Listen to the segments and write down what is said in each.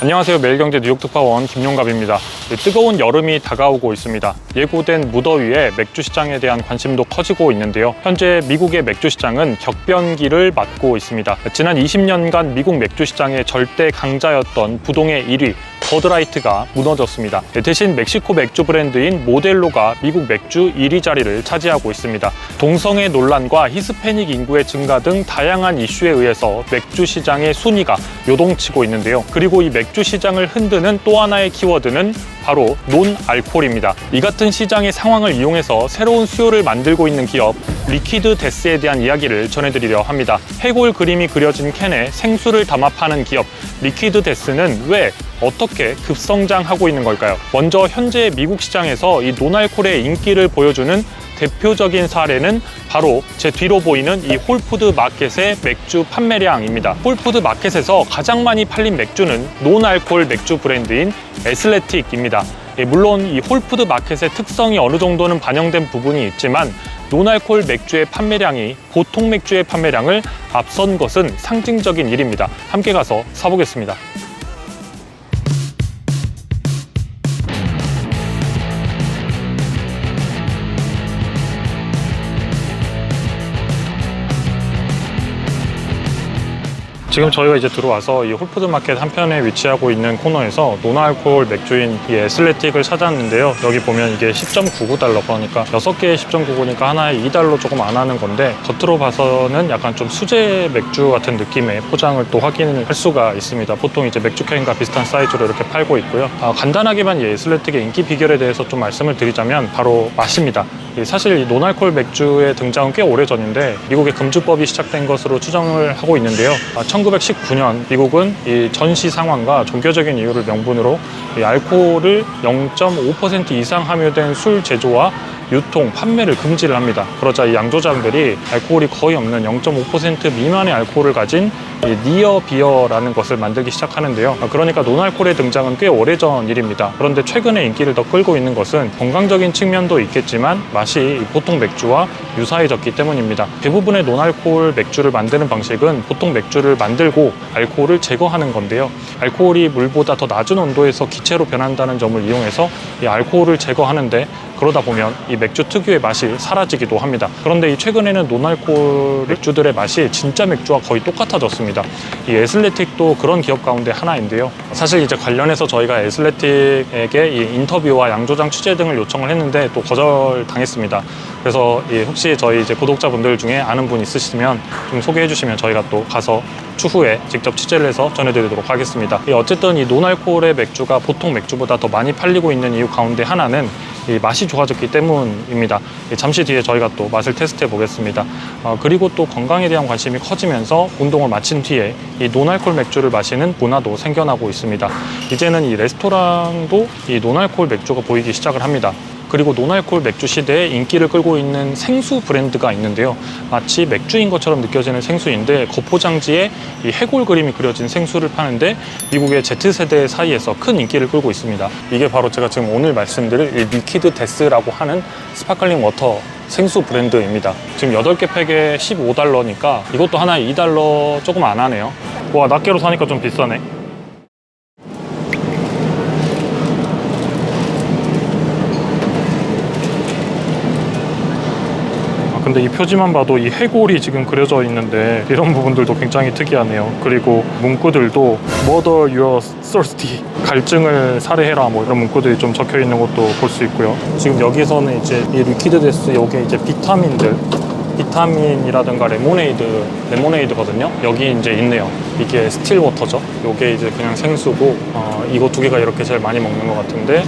안녕하세요. 매일경제 뉴욕 특파원 김용갑입니다. 뜨거운 여름이 다가오고 있습니다. 예고된 무더위에 맥주 시장에 대한 관심도 커지고 있는데요. 현재 미국의 맥주 시장은 격변기를 맞고 있습니다. 지난 20년간 미국 맥주 시장의 절대 강자였던 부동의 1위 버드라이트가 무너졌습니다. 대신 멕시코 맥주 브랜드인 모델로가 미국 맥주 1위 자리를 차지하고 있습니다. 동성애 논란과 히스패닉 인구의 증가 등 다양한 이슈에 의해서 맥주 시장의 순위가 요동치고 있는데요. 그리고 이 맥주 시장을 흔드는 또 하나의 키워드는 바로 논알콜입니다. 이 같은 시장의 상황을 이용해서 새로운 수요를 만들고 있는 기업 리퀴드 데스에 대한 이야기를 전해드리려 합니다. 해골 그림이 그려진 캔에 생수를 담아 파는 기업 리퀴드 데스는 왜 어떻게 급성장하고 있는 걸까요? 먼저 현재 미국 시장에서 이 논알콜의 인기를 보여주는 대표적인 사례는 바로 제 뒤로 보이는 이 홀푸드 마켓의 맥주 판매량입니다. 홀푸드 마켓에서 가장 많이 팔린 맥주는 논알콜 맥주 브랜드인 애슬레틱입니다. 물론 이 홀푸드 마켓의 특성이 어느 정도는 반영된 부분이 있지만 논알콜 맥주의 판매량이 보통 맥주의 판매량을 앞선 것은 상징적인 일입니다. 함께 가서 사보겠습니다. 지금 저희가 이제 들어와서 이 홀푸드 마켓 한편에 위치하고 있는 코너에서 논알콜 맥주인 이 애슬레틱을 찾았는데요. 여기 보면 이게 10.99달러, 그러니까 6개에 10.99니까 하나에 2달러 조금 안 하는 건데, 겉으로 봐서는 약간 좀 수제 맥주 같은 느낌의 포장을 또 확인을 할 수가 있습니다. 보통 이제 맥주캔과 비슷한 사이즈로 이렇게 팔고 있고요. 간단하게만 이 애슬레틱의 인기 비결에 대해서 좀 말씀을 드리자면 바로 맛입니다. 사실 이 논알콜 맥주의 등장은 꽤 오래전인데 미국의 금주법이 시작된 것으로 추정을 하고 있는데요. 1919년 미국은 이 전시 상황과 종교적인 이유를 명분으로 이 알코올을 0.5% 이상 함유된 술 제조와 유통, 판매를 금지를 합니다. 그러자 이 양조장들이 알코올이 거의 없는 0.5% 미만의 알코올을 가진 니어 비어라는 것을 만들기 시작하는데요. 그러니까 논알콜의 등장은 꽤 오래전 일입니다. 그런데 최근에 인기를 더 끌고 있는 것은 건강적인 측면도 있겠지만 맛이 보통 맥주와 유사해졌기 때문입니다. 대부분의 논알콜 맥주를 만드는 방식은 보통 맥주를 만들고 알코올을 제거하는 건데요. 알코올이 물보다 더 낮은 온도에서 기체로 변한다는 점을 이용해서 이 알코올을 제거하는데, 그러다 보면 이 맥주 특유의 맛이 사라지기도 합니다. 그런데 이 최근에는 논알콜 맥주들의 맛이 진짜 맥주와 거의 똑같아졌습니다. 이 애슬레틱도 그런 기업 가운데 하나인데요. 사실 이제 관련해서 저희가 애슬레틱에게 이 인터뷰와 양조장 취재 등을 요청을 했는데 또 거절당했습니다. 그래서 혹시 저희 이제 구독자분들 중에 아는 분 있으시면 좀 소개해 주시면 저희가 또 가서 추후에 직접 취재를 해서 전해드리도록 하겠습니다. 어쨌든 이 논알콜의 맥주가 보통 맥주보다 더 많이 팔리고 있는 이유 가운데 하나는 이 맛이 좋아졌기 때문입니다. 잠시 뒤에 저희가 또 맛을 테스트해 보겠습니다. 그리고 또 건강에 대한 관심이 커지면서 운동을 마친 뒤에 이 논알콜 맥주를 마시는 문화도 생겨나고 있습니다. 이제는 이 레스토랑도 이 논알콜 맥주가 보이기 시작을 합니다. 그리고 논알콜 맥주 시대에 인기를 끌고 있는 생수 브랜드가 있는데요. 마치 맥주인 것처럼 느껴지는 생수인데 겉포장지에 이 해골 그림이 그려진 생수를 파는데 미국의 Z세대 사이에서 큰 인기를 끌고 있습니다. 이게 바로 제가 지금 오늘 말씀드릴 이 리퀴드 데스라고 하는 스파클링 워터 생수 브랜드입니다. 지금 8개 팩에 15달러니까 이것도 하나에 2달러 조금 안 하네요. 와, 낱개로 사니까 좀 비싸네. 근데 이 표지만 봐도 이 해골이 지금 그려져 있는데 이런 부분들도 굉장히 특이하네요. 그리고 문구들도 Murder Your Thirsty, 갈증을 살해해라, 뭐 이런 문구들이 좀 적혀 있는 것도 볼 수 있고요. 지금 여기서는 이제 이 리퀴드 데스, 요게 이제 비타민이라든가 레모네이드거든요. 여기 이제 있네요. 이게 스틸 워터죠. 요게 이제 그냥 생수고, 이거 두 개가 이렇게 제일 많이 먹는 것 같은데,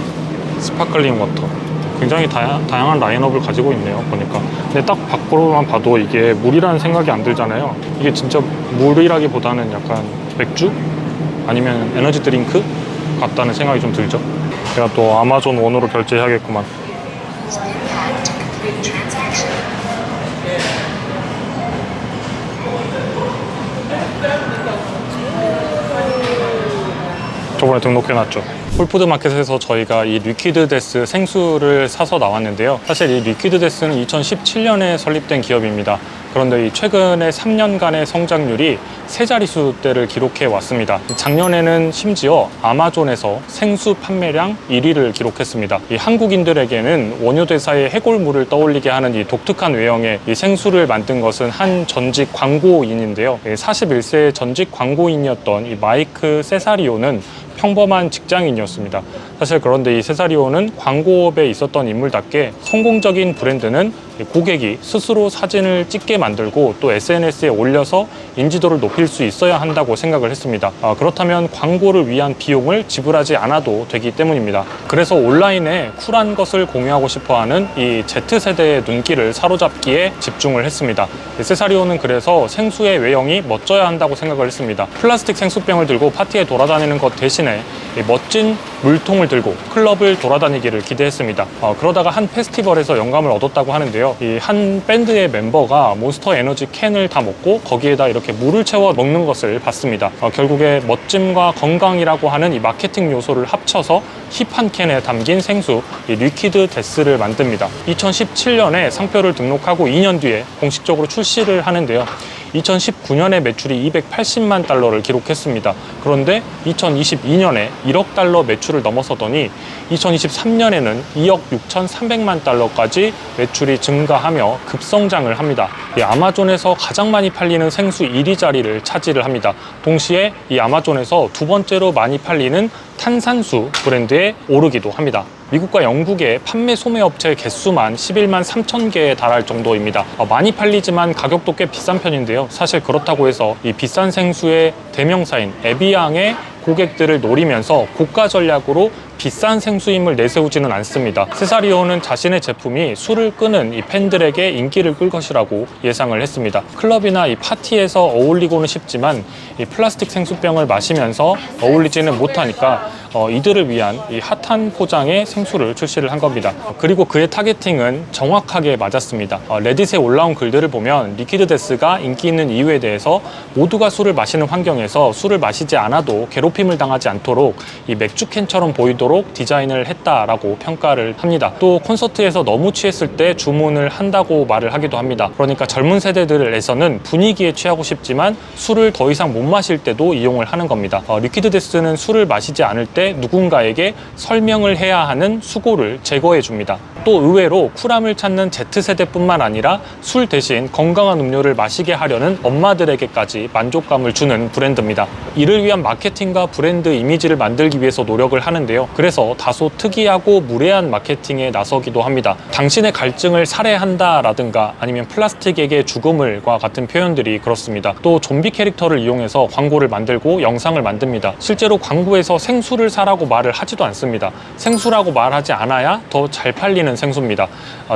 스파클링 워터. 굉장히 다양한 라인업을 가지고 있네요, 보니까. 근데 딱 밖으로만 봐도 이게 물이라는 생각이 안 들잖아요. 이게 진짜 물이라기보다는 약간 맥주? 아니면 에너지 드링크? 같다는 생각이 좀 들죠. 제가 또 아마존 원으로 결제해야겠구만. 저번에 등록해놨죠. 홀푸드 마켓에서 저희가 이 리퀴드 데스 생수를 사서 나왔는데요. 사실 이 리퀴드 데스는 2017년에 설립된 기업입니다. 그런데 이 최근에 3년간의 성장률이 세 자릿수대를 기록해 왔습니다. 작년에는 심지어 아마존에서 생수 판매량 1위를 기록했습니다. 이 한국인들에게는 원효대사의 해골물을 떠올리게 하는 이 독특한 외형의 이 생수를 만든 것은 한 전직 광고인인데요. 41세 전직 광고인이었던 이 마이크 세사리오는 평범한 직장인이었습니다. 사실 그런데 이 세사리오는 광고업에 있었던 인물답게 성공적인 브랜드는 고객이 스스로 사진을 찍게 만들고 또 SNS에 올려서 인지도를 높일 수 있어야 한다고 생각을 했습니다. 그렇다면 광고를 위한 비용을 지불하지 않아도 되기 때문입니다. 그래서 온라인에 쿨한 것을 공유하고 싶어하는 이 Z세대의 눈길을 사로잡기에 집중을 했습니다. 세사리오는 그래서 생수의 외형이 멋져야 한다고 생각을 했습니다. 플라스틱 생수병을 들고 파티에 돌아다니는 것 대신에 멋진 물통을 들고 클럽을 돌아다니기를 기대했습니다. 그러다가 한 페스티벌에서 영감을 얻었다고 하는데요. 이 한 밴드의 멤버가 몬스터 에너지 캔을 다 먹고 거기에다 이렇게 물을 채워 먹는 것을 봤습니다. 결국에 멋짐과 건강이라고 하는 이 마케팅 요소를 합쳐서 힙한 캔에 담긴 생수, 이 리퀴드 데스를 만듭니다. 2017년에 상표를 등록하고 2년 뒤에 공식적으로 출시를 하는데요. 2019년에 매출이 280만 달러를 기록했습니다. 그런데 2022년에 1억 달러 매출을 넘어서더니 2023년에는 2억 6,300만 달러까지 매출이 증가하며 급성장을 합니다. 아마존에서 가장 많이 팔리는 생수 1위 자리를 차지를 합니다. 동시에 이 아마존에서 두 번째로 많이 팔리는 탄산수 브랜드에 오르기도 합니다. 미국과 영국의 판매 소매업체 개수만 11만 3천 개에 달할 정도입니다. 많이 팔리지만 가격도 꽤 비싼 편인데요. 사실 그렇다고 해서 이 비싼 생수의 대명사인 에비앙의 고객들을 노리면서 고가 전략으로 비싼 생수임을 내세우지는 않습니다. 세사리오는 자신의 제품이 술을 끄는 이 팬들에게 인기를 끌 것이라고 예상을 했습니다. 클럽이나 이 파티에서 어울리고는 싶지만 이 플라스틱 생수병을 마시면서 어울리지는 못하니까 이들을 위한 이 핫한 포장의 생수를 출시를 한 겁니다. 그리고 그의 타겟팅은 정확하게 맞았습니다. 레딧에 올라온 글들을 보면 리퀴드 데스가 인기 있는 이유에 대해서 모두가 술을 마시는 환경에서 술을 마시지 않아도 괴롭힘을 당하지 않도록 이 맥주캔처럼 보이도록 디자인을 했다라고 평가를 합니다. 또 콘서트에서 너무 취했을 때 주문을 한다고 말을 하기도 합니다. 그러니까 젊은 세대들에서는 분위기에 취하고 싶지만 술을 더 이상 못 마실 때도 이용을 하는 겁니다. 리퀴드 데스는 술을 마시지 않을 때 누군가에게 설명을 해야 하는 수고를 제거해 줍니다. 또 의외로 쿨함을 찾는 Z세대뿐만 아니라 술 대신 건강한 음료를 마시게 하려는 엄마들에게까지 만족감을 주는 브랜드입니다. 이를 위한 마케팅과 브랜드 이미지를 만들기 위해서 노력을 하는데요. 그래서 다소 특이하고 무례한 마케팅에 나서기도 합니다. 당신의 갈증을 살해한다 라든가 아니면 플라스틱에게 죽음을과 같은 표현들이 그렇습니다. 또 좀비 캐릭터를 이용해서 광고를 만들고 영상을 만듭니다. 실제로 광고에서 생수를 사라고 말을 하지도 않습니다. 생수라고 말하지 않아야 더 잘 팔리는 생수입니다.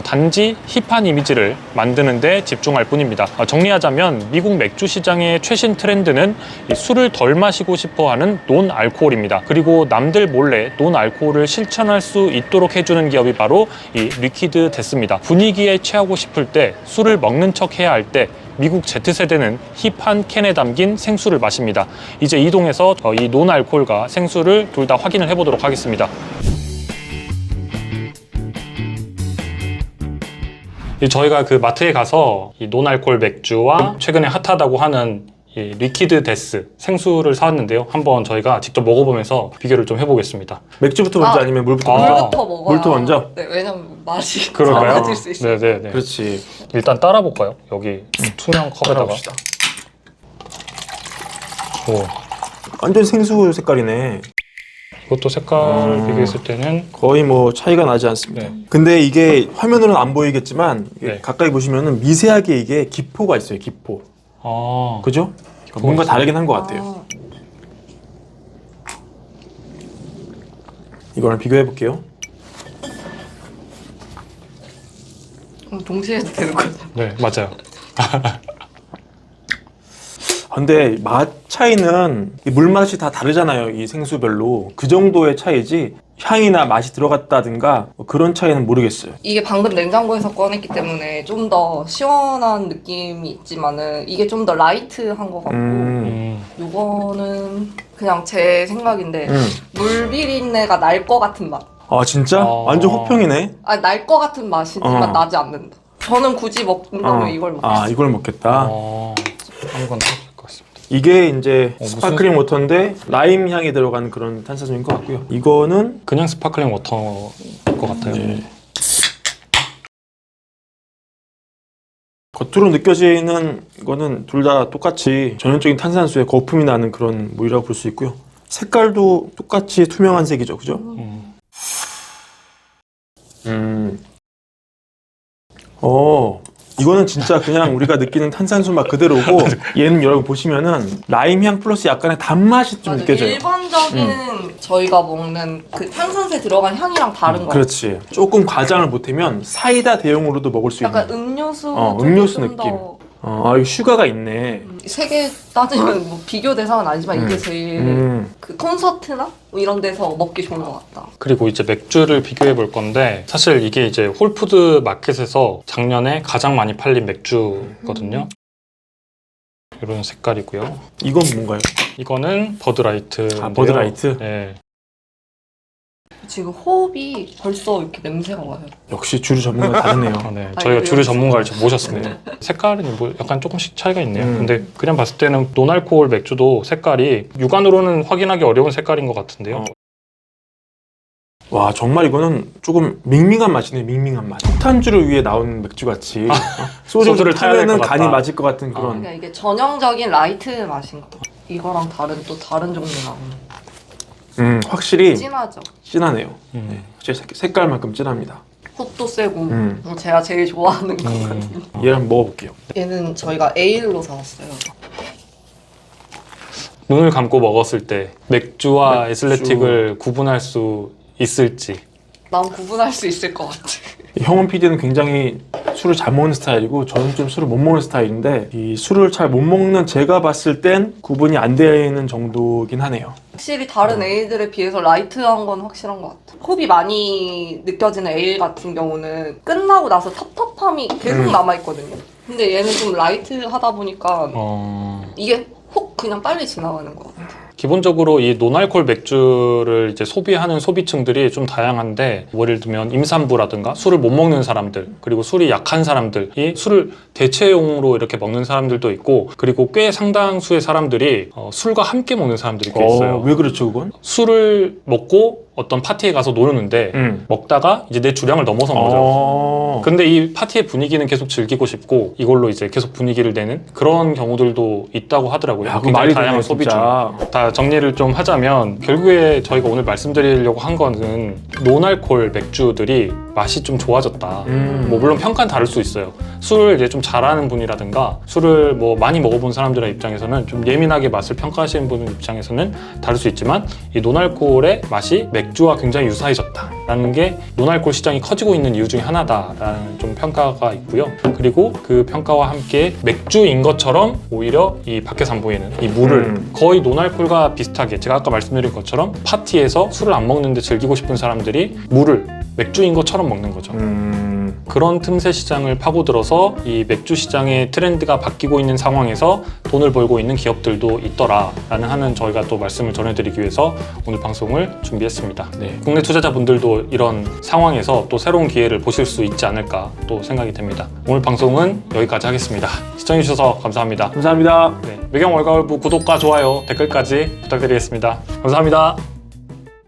단지 힙한 이미지를 만드는 데 집중할 뿐입니다. 정리하자면 미국 맥주 시장의 최신 트렌드는 술을 덜 마시고 싶어하는 논알코올입니다. 그리고 남들 몰래 논알코올을 실천할 수 있도록 해주는 기업이 바로 이 리퀴드 데스입니다. 분위기에 취하고 싶을 때, 술을 먹는 척 해야 할 때 미국 Z세대는 힙한 캔에 담긴 생수를 마십니다. 이제 이동해서 이 논알코올과 생수를 둘 다 확인을 해보도록 하겠습니다. 저희가 그 마트에 가서 이 논알코올 맥주와 최근에 핫하다고 하는 이 리퀴드 데스 생수를 사왔는데요. 한번 저희가 직접 먹어보면서 비교를 좀 해보겠습니다. 맥주부터 먼저 아니면 물부터 먼저? 물부터 먹어요. 물부터 먼저? 네, 왜냐면 맛이 그럴까요? 맞을 수 있어요. 네네네. 그렇지. 일단 따라볼까요? 여기 투명 컵에다가. 따라봅시다. 오, 완전 생수 색깔이네. 이것도 색깔 비교했을 때는 거의 뭐 차이가 나지 않습니다. 네. 근데 이게 화면으로는 안 보이겠지만 네. 가까이 보시면은 미세하게 이게 기포가 있어요. 기포. 그죠? 뭔가 있어요? 다르긴 한 것 같아요. 이거랑 비교해 볼게요. 그럼 동시에 해도 되는 거죠? 네, 맞아요. 근데 맛 차이는 이 물맛이 다 다르잖아요. 이 생수별로. 그 정도의 차이지 향이나 맛이 들어갔다든가 뭐 그런 차이는 모르겠어요. 이게 방금 냉장고에서 꺼냈기 때문에 좀 더 시원한 느낌이 있지만은 이게 좀 더 라이트한 것 같고 요거는 그냥 제 생각인데 물 비린내가 날 것 같은 맛. 아 진짜? 완전 혹평이네. 아, 날 것 같은 맛이지만 나지 않는다. 저는 굳이 먹는다면 이걸 먹겠어요. 아 이걸 먹겠다. 한번 해볼 것 같습니다. 이게 이제 무슨- 스파클링 워터인데 라임 향이 들어간 그런 탄산수인 것 같고요. 이거는 그냥 스파클링 워터일 것 같아요. 네. 겉으로 느껴지는 거는 둘 다 똑같이 전형적인 탄산수의 거품이 나는 그런 물이라고 볼 수 있고요. 색깔도 똑같이 투명한 색이죠, 그죠? 이거는 진짜 그냥 우리가 느끼는 탄산수 맛 그대로고 얘는 여러분 보시면은 라임 향 플러스 약간의 단맛이 좀 맞아, 느껴져요. 일반적인 저희가 먹는 그 탄산수에 들어간 향이랑 다른 거 같아요. 그렇지. 조금 과장을 못하면 사이다 대용으로도 먹을 수 약간 있는. 음료수 음료수 좀 느낌. 더 이거 슈가가 있네. 세계 따지면 뭐 비교 대상은 아니지만 이게 제일 그 콘서트나 뭐 이런 데서 먹기 좋은 것 같다. 그리고 이제 맥주를 비교해 볼 건데 사실 이게 이제 홀푸드 마켓에서 작년에 가장 많이 팔린 맥주거든요. 이런 색깔이고요. 이건 뭔가요? 이거는 버드라이트. 버드라이트? 네. 지금 호흡이 벌써 이렇게 냄새가 와요. 역시 주류 전문가 다르네요. 네. 아, 저희가 이거 주류 진짜. 전문가를 좀 모셨습니다. 색깔은 뭐 약간 조금씩 차이가 있네요. 음. 근데 그냥 봤을 때는 논알코올 맥주도 색깔이 육안으로는 확인하기 어려운 색깔인 것 같은데요. 와 정말 이거는 조금 밍밍한 맛이네. 밍밍한 맛. 폭탄주를 위해 나온 맥주 같이 소주를 소주를 타야 될것 타면은 같다. 간이 맞을 것 같은 그런. 그러니까 이게 전형적인 라이트 맛인 거. 이거랑 또 다른 종류 나오는. 확실히 진하죠. 진하네요. 네, 확실히 색깔만큼 진합니다. 훅도 세고 제가 제일 좋아하는 거거든요. 얘를 한번 먹어볼게요. 얘는 저희가 에일로 사왔어요. 눈을 감고 먹었을 때 맥주와 에슬레틱을 구분할 수 있을지. 난 구분할 수 있을 것 같아. 형원 PD는 굉장히 술을 잘 먹는 스타일이고 저는 좀 술을 못 먹는 스타일인데 이 술을 잘 못 먹는 제가 봤을 땐 구분이 안 되는 정도긴 하네요. 확실히 다른 에일들에 비해서 라이트한 건 확실한 것 같아. 호흡이 많이 느껴지는 에일 같은 경우는 끝나고 나서 텁텁함이 계속 남아있거든요. 근데 얘는 좀 라이트하다 보니까 이게 훅 그냥 빨리 지나가는 것 같아. 기본적으로 이 논알코올 맥주를 이제 소비하는 소비층들이 좀 다양한데 뭐 예를 들면 임산부라든가 술을 못 먹는 사람들 그리고 술이 약한 사람들이 술을 대체용으로 이렇게 먹는 사람들도 있고 그리고 꽤 상당수의 사람들이 술과 함께 먹는 사람들이 꽤 있어요. 왜 그렇죠 그건? 술을 먹고 어떤 파티에 가서 노는데 먹다가 이제 내 주량을 넘어선 거죠. 근데 이 파티의 분위기는 계속 즐기고 싶고 이걸로 이제 계속 분위기를 내는 그런 경우들도 있다고 하더라고요. 야, 굉장히 말이 다양한 되네, 소비 중. 진짜. 다 정리를 좀 하자면 결국에 저희가 오늘 말씀드리려고 한 거는 논알코올 맥주들이 맛이 좀 좋아졌다. 뭐 물론 평가는 다를 수 있어요. 술을 이제 좀 잘하는 분이라든가 술을 뭐 많이 먹어본 사람들의 입장에서는 좀 예민하게 맛을 평가하시는 분 입장에서는 다를 수 있지만 이 논알코올의 맛이 맥주와 굉장히 유사해졌다라는 게 논알코올 시장이 커지고 있는 이유 중에 하나다라는 좀 평가가 있고요. 그리고 그 평가와 함께 맥주인 것처럼 오히려 이 밖에서 안 보이는 이 물을 거의 논알코올과 비슷하게 제가 아까 말씀드린 것처럼 파티에서 술을 안 먹는데 즐기고 싶은 사람들이 물을 맥주인 것처럼 먹는 거죠. 그런 틈새 시장을 파고들어서 이 맥주 시장의 트렌드가 바뀌고 있는 상황에서 돈을 벌고 있는 기업들도 있더라라는 하는 저희가 또 말씀을 전해드리기 위해서 오늘 방송을 준비했습니다. 네. 국내 투자자분들도 이런 상황에서 또 새로운 기회를 보실 수 있지 않을까 또 생각이 됩니다. 오늘 방송은 여기까지 하겠습니다. 시청해주셔서 감사합니다. 감사합니다. 네, 매경 월가을부 구독과 좋아요, 댓글까지 부탁드리겠습니다. 감사합니다.